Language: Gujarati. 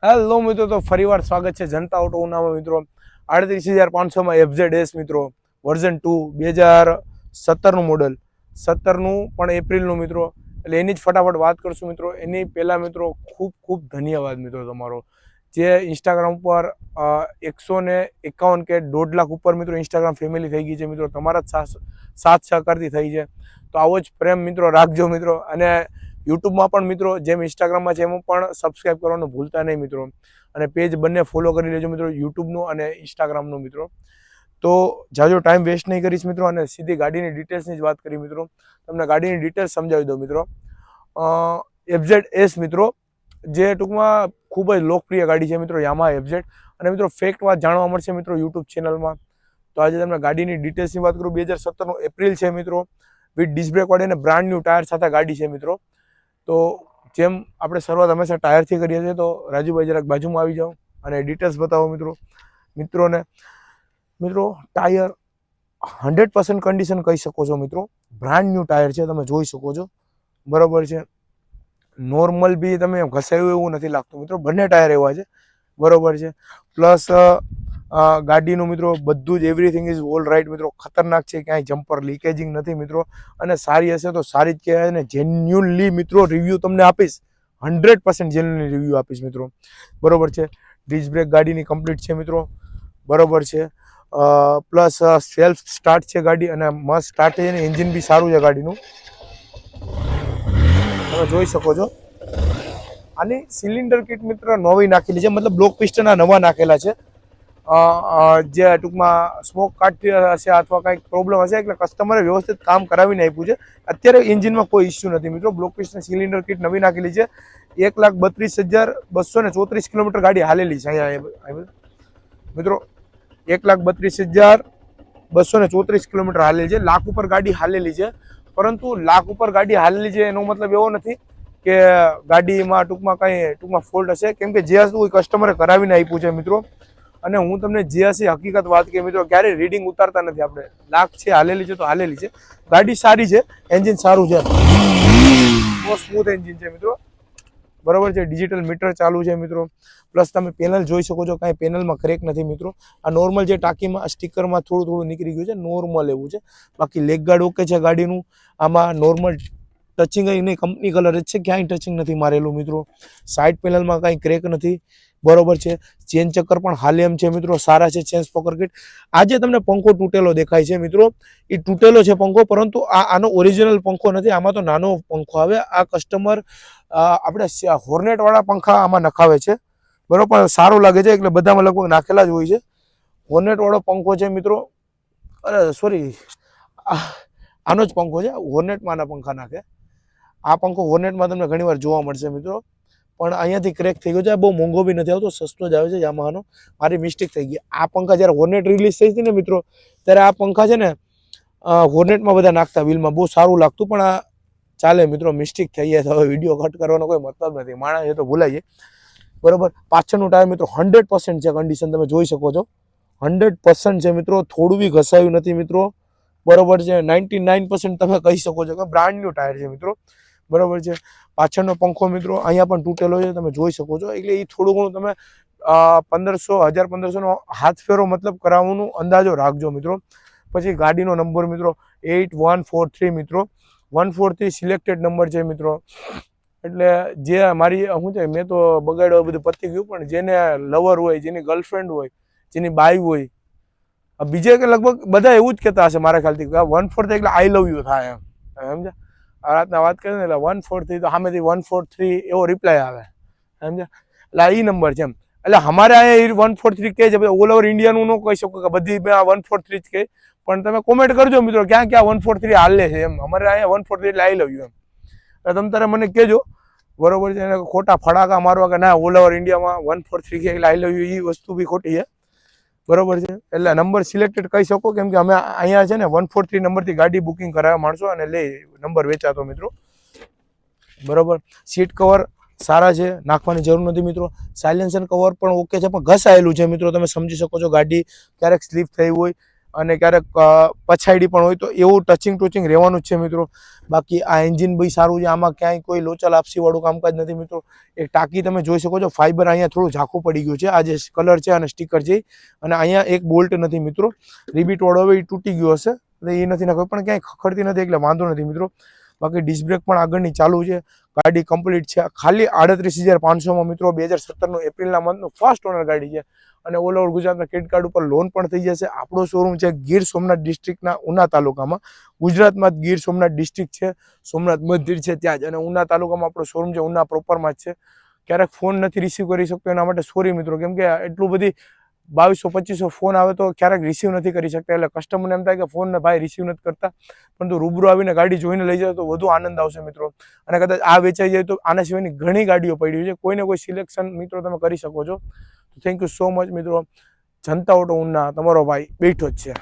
હેલો મિત્રો, તો ફરીવાર સ્વાગત છે જનતા ઓટો ઉનામાં મિત્રો. 38,500 માં FZS મિત્રો, વર્ઝન 2 2017નું મોડલ, 17નું પણ એપ્રિલનું મિત્રો. એટલે એની જ ફટાફટ વાત કરશું મિત્રો. એની પહેલાં મિત્રો ખૂબ ખૂબ ધન્યવાદ મિત્રો તમારો, જે ઇન્સ્ટાગ્રામ ઉપર 151 કે 1.5 લાખ ઉપર મિત્રો ઇન્સ્ટાગ્રામ ફેમિલી થઈ ગઈ છે મિત્રો. તમારા જ સાથ સહકારથી થઈ છે, તો આવો જ પ્રેમ મિત્રો રાખજો મિત્રો. અને યુટ્યુબમાં પણ મિત્રો જેમ ઇન્સ્ટાગ્રામમાં છે એમાં પણ સબસ્ક્રાઈબ કરવાનું ભૂલતા નહીં મિત્રો. અને પેજ બંને ફોલો કરી લેજો મિત્રો, યુટ્યુબનું અને ઇન્સ્ટાગ્રામનું મિત્રો. તો જાજો ટાઈમ વેસ્ટ નહીં કરીશ મિત્રો, અને સીધી ગાડીની ડિટેલ્સની જ વાત કરી મિત્રો. તમને ગાડીની ડિટેલ્સ સમજાવી દઉં મિત્રો. FZS મિત્રો, જે ટૂંકમાં ખૂબ જ લોકપ્રિય ગાડી છે મિત્રો, યામાહા FZ. અને મિત્રો ફેક્ટ વાત જાણવા મળશે મિત્રો યુટ્યુબ ચેનલમાં. તો આજે તમને ગાડીની ડિટેલ્સની વાત કરું. 2017નું એપ્રિલ છે મિત્રો, વિથ ડિસ્ક બ્રેક વાળી અને બ્રાન્ડ ન્યૂ ટાયર સાથે ગાડી છે મિત્રો. તો જેમ આપણે શરૂઆત હંમેશા ટાયરથી કરીએ છીએ, તો રાજુભાઈ જરાક બાજુમાં આવી જાઓ અને ડિટેલ્સ બતાવો મિત્રોને. મિત્રો ટાયર 100% કન્ડિશન કહી શકો છો મિત્રો. બ્રાન્ડ ન્યૂ ટાયર છે, તમે જોઈ શકો છો, બરાબર છે. નોર્મલ બી તમે ઘસાયું એવું નથી લાગતું મિત્રો, બંને ટાયર એવા છે, બરાબર છે. પ્લસ ગાડીનું મિત્રો બધું જ એવરીથિંગ ઇઝ ઓલ રાઈટ મિત્રો. ખતરનાક છે, ક્યાંય જમ્પર લીકેજિંગ નથી મિત્રો. અને સારી હશે તો સારી જ કહેવાય ને. જેન્યુઅનલી મિત્રો રિવ્યૂ તમને આપીશ, 100% જેન્યુઅનલી રિવ્યૂ આપીશ મિત્રો, બરાબર છે. ડિસ્ક બ્રેક ગાડીની કમ્પ્લીટ છે મિત્રો, બરાબર છે. પ્લસ સેલ્ફ સ્ટાર્ટ છે ગાડી, અને મસ્ત સ્ટાર્ટ છે. એન્જિન બી સારું છે ગાડીનું, તમે જોઈ શકો છો. આની સિલિન્ડર કિટ મિત્ર નવી નાખેલી છે, મતલબ બ્લોક પિસ્ટન નવા નાખેલા છે. જે ટૂંકમાં સ્મોક કાઢતી હશે અથવા કંઈક પ્રોબ્લેમ હશે, એટલે કસ્ટમરે વ્યવસ્થિત કામ કરાવીને આપ્યું છે. અત્યારે એન્જિનમાં કોઈ ઇસ્યુ નથી મિત્રો. બ્લોક પિસ્ટન સિલિન્ડર કિટ નવી નાખેલી છે. 1,32,234 કિલોમીટર ગાડી હાલેલી છે અહીંયા મિત્રો. 1,32,234 કિલોમીટર હાલેલી છે. લાખ ઉપર ગાડી હાલેલી છે. પરંતુ લાખ ઉપર ગાડી હાલેલી છે એનો મતલબ એવો નથી કે ગાડીમાં ટૂંકમાં ફોલ્ટ હશે, કેમ કે જે હશે કસ્ટમરે કરાવીને આપ્યું છે મિત્રો. અને હું તમને જે હશે હકીકત વાત કે મિત્રો, ક્યારેય રીડિંગ ઉતારતા નથી આપણે. લાખ છે હાલેલી છે તો હાલેલી છે. ગાડી સારી છે, એન્જિન સારું છે, બહુ સ્મૂથ એન્જિન છે મિત્રો, બરાબર છે. ડિજિટલ મીટર ચાલુ છે મિત્રો. પ્લસ તમે પેનલ જોઈ શકો છો, કાંઈ પેનલમાં ક્રેક નથી મિત્રો. આ નોર્મલ જે ટાંકીમાં સ્ટીકરમાં થોડું નીકળી ગયું છે, નોર્મલ એવું છે. બાકી લેગ ગાર્ડ ઓકે છે ગાડીનું. આમાં નોર્મલ ટચિંગ નહીં, કંપની કલર જ છે, ક્યાંય ટચિંગ નથી મારેલું મિત્રો. સાઇડ પેનલમાં કાંઈ ક્રેક નથી, બરોબર છે. ચેન ચક્કર પણ હાલે એમ છે મિત્રો, સારા છે. Chain sprocket kit. આજે તમને પંખો તૂટેલો દેખાય છે મિત્રો, એ તૂટેલો છે પંખો, પરંતુ આનો ઓરિજિનલ પંખો નથી. આમાં તો નાનો પંખો આવે. આ કસ્ટમર આપણે હોર્નેટ વાળા પંખા આમાં નખાવે છે, બરોબર. સારું લાગે છે એટલે બધામાં લગભગ નાખેલા જ હોય છે. હોર્નેટ વાળો પંખો છે મિત્રો. અરે સોરી, આનો જ પંખો છે. હોર્નેટમાં આના પંખા નાખે. આ પંખો હોર્નેટમાં તમને ઘણીવાર જોવા મળશે મિત્રો, પણ અહીંયાથી ક્રેક થઈ ગયો છે. બહુ મોંઘો બી નથી આવતો, સસ્તો જ આવે છે યામાહાનો. મારી મિસ્ટેક થઈ ગઈ. આ પંખા જ્યારે હોર્નેટ રિલીઝ થઈ હતી ને મિત્રો, ત્યારે આ પંખા છે ને હોર્નેટમાં બધા નાખતા વ્હીલમાં, બહુ સારું લાગતું. પણ આ ચાલે મિત્રો, મિસ્ટેક થઈ જાય તો હવે વિડીયો કટ કરવાનો કોઈ મતલબ નથી. માણસ એ તો ભૂલાઈ જાય, બરોબર. પાછળનું ટાયર મિત્રો 100% છે કન્ડિશન, તમે જોઈ શકો છો. 100% છે મિત્રો, થોડું બી ઘસાયું નથી મિત્રો, બરોબર છે. 99% તમે કહી શકો છો કે બ્રાન્ડ ન્યૂ ટાયર છે મિત્રો, બરોબર છે. પાછળનો પંખો મિત્રો અહીંયા પણ તૂટેલો છે, તમે જોઈ શકો છો. એટલે એ થોડું ઘણું તમે 1,500 હાથ ફેરો મતલબ કરાવવાનું અંદાજો રાખજો મિત્રો. પછી ગાડીનો નંબર મિત્રો 8143 મિત્રો, 143 સિલેક્ટેડ નંબર છે મિત્રો. એટલે જે મારી શું છે, મેં તો બગાડ્યો બધું પતી ગયું, પણ જેને લવર હોય, જેની ગર્લફ્રેન્ડ હોય, જેની બાઈ હોય, બીજે કે લગભગ બધા એવું જ કહેતા હશે મારા ખ્યાલથી, 143 એટલે આઈ લવ યુ થાય એમ, સમજ્યા. આ રાતના વાત કરીએ ને એટલે 143 તો સામેથી 143 એવો રિપ્લાય આવે, સમજ્યા. એટલે આ નંબર છે એમ. એટલે અમારે અહીંયા 143 કહે છે, ઓલ ઓવર ઇન્ડિયાનું ન કહી શકો કે બધી મેં આ 143 જ કહે, પણ તમે કોમેન્ટ કરજો મિત્રો ક્યાં ક્યાં 143 હાલે છે એમ. અમારે અહીંયા 143 એટલે આઈ લવ યુ એમ. એટલે તમે તારે મને કહેજો, બરોબર છે. એને ખોટા ફડાકા મારવા કે ના ઓલ ઓવર ઇન્ડિયામાં 143 કે એટલે આઈ લવ યુ, એ વસ્તુ બી ખોટી છે, બરોબર છે. એટલે નંબર સિલેક્ટેડ કહી શકો, કેમ કે અમે અહીંયા છે ને 143 નંબરથી ગાડી બુકિંગ કરાવવા માણસો અને લે નંબર વેચાતો મિત્રો, બરોબર. સીટ કવર સારા છે, નાખવાની જરૂર નથી મિત્રો. સાયલેન્સર કવર પણ ઓકે છે, પણ ઘસાયેલું છે મિત્રો, તમે સમજી શકો છો. ગાડી ક્યારેક સ્લીપ થઈ હોય અને ક્યારેક પછાડી પણ હોય તો એવું ટચિંગ રહેવાનું જ છે મિત્રો. બાકી આ એન્જિન બી સારું છે, આમાં ક્યાંય કોઈ લોચા લાપસી વાળું કામકાજ નથી મિત્રો. એક ટાંકી તમે જોઈ શકો છો, ફાઈબર અહીંયા થોડું ઝાંખું પડી ગયું છે, આ જે કલર છે અને સ્ટીકર છે, અને અહીંયા એક બોલ્ટ નથી મિત્રો, રિબીટ વાળો હવે એ તૂટી ગયો હશે, એટલે એ નથી નાખ્યો, પણ ક્યાંય ખખડતી નથી એટલે વાંધો નથી મિત્રો. બાકી ડિસ્ક બ્રેક પણ આગળની ચાલુ છે, ગાડી કમ્પ્લીટ છે, ખાલી 38,500માં મિત્રો 2017 એપ્રિલના મંથનું ફર્સ્ટ ઓનર ગાડી છે, અને ઓલ ઓવર ગુજરાતના ક્રેડિટ કાર્ડ ઉપર લોન પણ થઈ જશે. આપણો શોરૂમ છે ગીર સોમનાથ ડિસ્ટ્રિક્ટના ઉના તાલુકામાં, ગુજરાતમાં જ ગીર સોમનાથ ડિસ્ટ્રિક્ટ છે, સોમનાથ મંદિર છે ત્યાં જ, અને ઉના તાલુકામાં આપણો શોરૂમ છે, ઉના પ્રોપરમાં જ છે. ક્યારેક ફોન નથી રિસીવ કરી શકતો એના માટે સોરી મિત્રો, કેમ કે એટલું બધી 2200-2500 ફોન આવે તો ક્યારેક રિસીવ નથી કરી શકતા, એટલે કસ્ટમરને એમ થાય કે ફોન ને ભાઈ રિસીવ નથી કરતા, પરંતુ રૂબરૂ આવીને ગાડી જોઈને લઈ જાવ તો વધુ આનંદ આવશે મિત્રો. અને કદાચ આ વેચાઈ જાય તો આના સિવાયની ઘણી ગાડીઓ પડી છે, કોઈને કોઈ સિલેક્શન મિત્રો તમે કરી શકો છો. થેન્ક યુ સો મચ મિત્રો. જનતા ઓટો ઉના તમારો ભાઈ બેઠો જ છે.